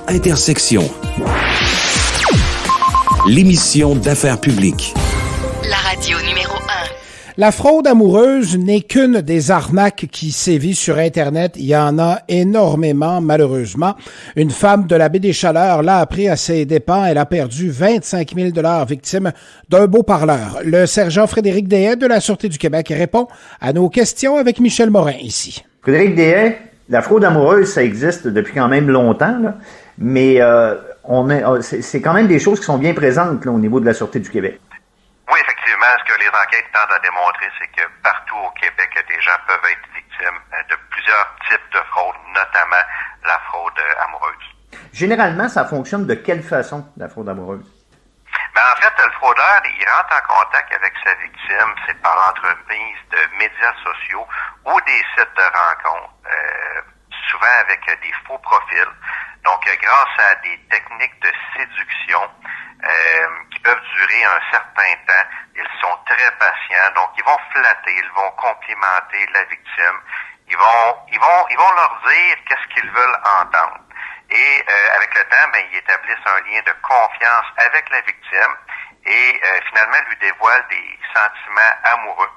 Intersection. L'émission d'affaires publiques. La radio numéro 1. La fraude amoureuse n'est qu'une des arnaques qui sévit sur Internet. Il y en a énormément, malheureusement. Une femme de la baie des Chaleurs l'a appris à ses dépens. Elle a perdu 25 000 $ victime d'un beau parleur. Le sergent Frédéric Deshaies de la Sûreté du Québec répond à nos questions avec Michel Morin ici. Frédéric Deshaies, la fraude amoureuse, ça existe depuis quand même longtemps, là, mais c'est quand même des choses qui sont bien présentes là, au niveau de la Sûreté du Québec. Oui, effectivement, ce que les enquêtes tentent à démontrer, c'est que partout au Québec, des gens peuvent être victimes de plusieurs types de fraudes, notamment la fraude amoureuse. Généralement, ça fonctionne de quelle façon, la fraude amoureuse? Ben, en fait, le fraudeur, il rentre en contact avec sa victime, c'est par l'entremise de médias sociaux ou des sites de rencontres, souvent avec des faux profils. Donc, grâce à des techniques de séduction qui peuvent durer un certain temps, ils sont très patients. Donc, ils vont flatter, ils vont complimenter la victime. Ils vont leur dire qu'est-ce qu'ils veulent entendre. Et avec le temps, ben, ils établissent un lien de confiance avec la victime et finalement lui dévoilent des sentiments amoureux.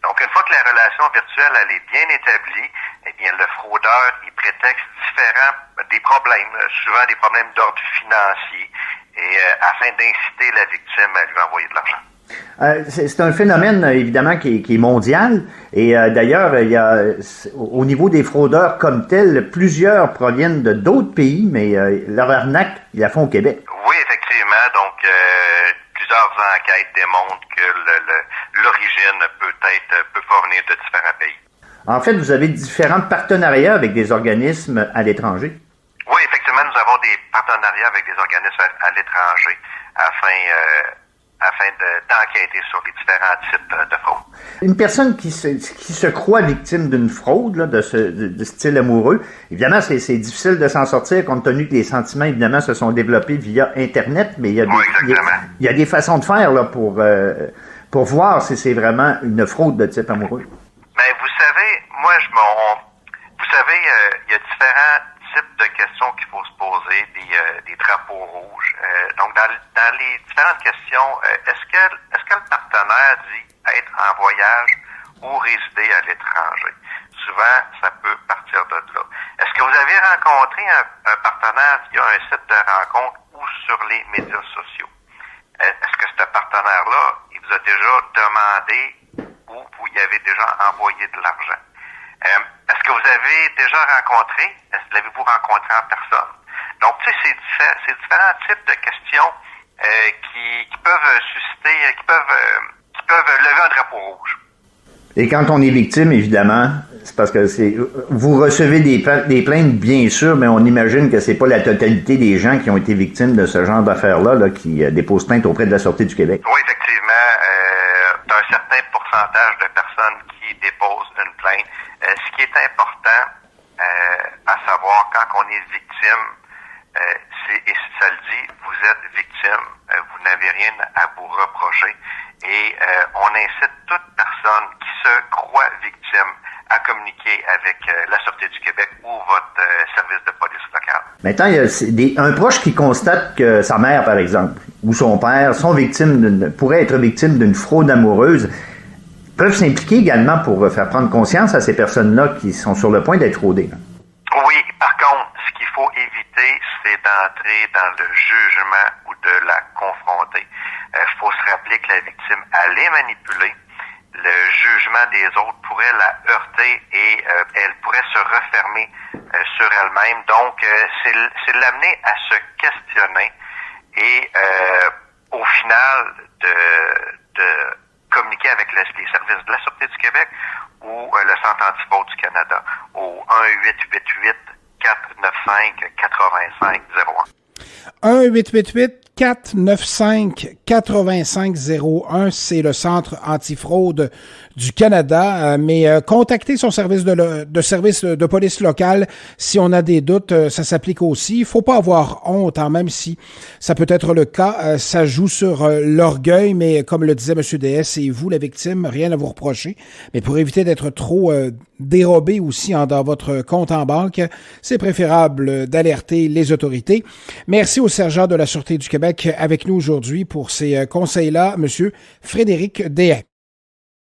Donc, une fois que la relation virtuelle elle est bien établie, eh bien, le fraudeur, il prétexte des problèmes, souvent des problèmes d'ordre financier, et afin d'inciter la victime à lui envoyer de l'argent. C'est un phénomène, évidemment, qui est mondial. Et d'ailleurs, il y a, au niveau des fraudeurs comme tels, plusieurs proviennent de d'autres pays, mais leur arnaque, ils la font au Québec. Oui, effectivement. Donc, plusieurs enquêtes démontrent que l'origine peut provenir de différents pays. En fait, vous avez différents partenariats avec des organismes à l'étranger. Oui, effectivement, nous avons des partenariats avec des organismes à l'étranger afin d'enquêter sur les différents types de fraude. Une personne qui se croit victime d'une fraude là, de style amoureux, évidemment, c'est difficile de s'en sortir compte tenu que les sentiments, évidemment, se sont développés via Internet, mais il y a des façons de faire là, pour voir si c'est vraiment une fraude de type amoureux. Mais vous savez, il y a différents types de questions qu'il faut se poser, des drapeaux rouges. Donc, dans les différentes questions, est-ce que le partenaire dit être en voyage ou résider à l'étranger? Souvent, ça peut partir de là. Est-ce que vous avez rencontré un partenaire via un site de rencontre ou sur les médias sociaux? Est-ce que ce partenaire-là, il vous a déjà demandé ou vous y avez déjà envoyé de l'argent? Est-ce que vous avez déjà rencontré? L'avez-vous rencontré en personne? Donc, tu sais, c'est différents types de questions qui peuvent susciter, qui peuvent lever un drapeau rouge. Et quand on est victime, évidemment, c'est parce que vous recevez des plaintes, bien sûr, mais on imagine que c'est pas la totalité des gens qui ont été victimes de ce genre d'affaires-là là, qui déposent plainte auprès de la Sûreté du Québec. Oui, effectivement, un certain pourcentage de personnes qui déposent une plainte. Ce qui est important à savoir quand on est victime, et si ça le dit, vous êtes victime, vous n'avez rien à vous reprocher. Et on incite toute personne qui se croit victime à communiquer avec la Sûreté du Québec ou votre service de police local. Maintenant, il y a un proche qui constate que sa mère, par exemple, ou son père pourraient être victimes d'une fraude amoureuse, peuvent s'impliquer également pour faire prendre conscience à ces personnes-là qui sont sur le point d'être fraudées. Oui, par contre, ce qu'il faut éviter, c'est d'entrer dans le jugement ou de la confronter. Il faut se rappeler que la victime, elle est manipulée. Le jugement des autres pourrait la heurter et elle pourrait se refermer sur elle-même. Donc, c'est l'amener à se questionner et au final de communiquer avec les services de la Sûreté du Québec ou le Centre antifraude du Canada au 1-888-495-8501. 1-888-495-8501, c'est le Centre antifraude du Canada. Mais contactez son service service de police locale si on a des doutes. Ça s'applique aussi. Il faut pas avoir honte, hein, même si ça peut être le cas. Ça joue sur l'orgueil, mais comme le disait M. Deshaies, c'est vous la victime, rien à vous reprocher. Mais pour éviter d'être trop dérobé aussi dans votre compte en banque, c'est préférable d'alerter les autorités. Merci au sergent de la Sûreté du Québec avec nous aujourd'hui pour ces conseils-là, Monsieur Frédéric Déhain.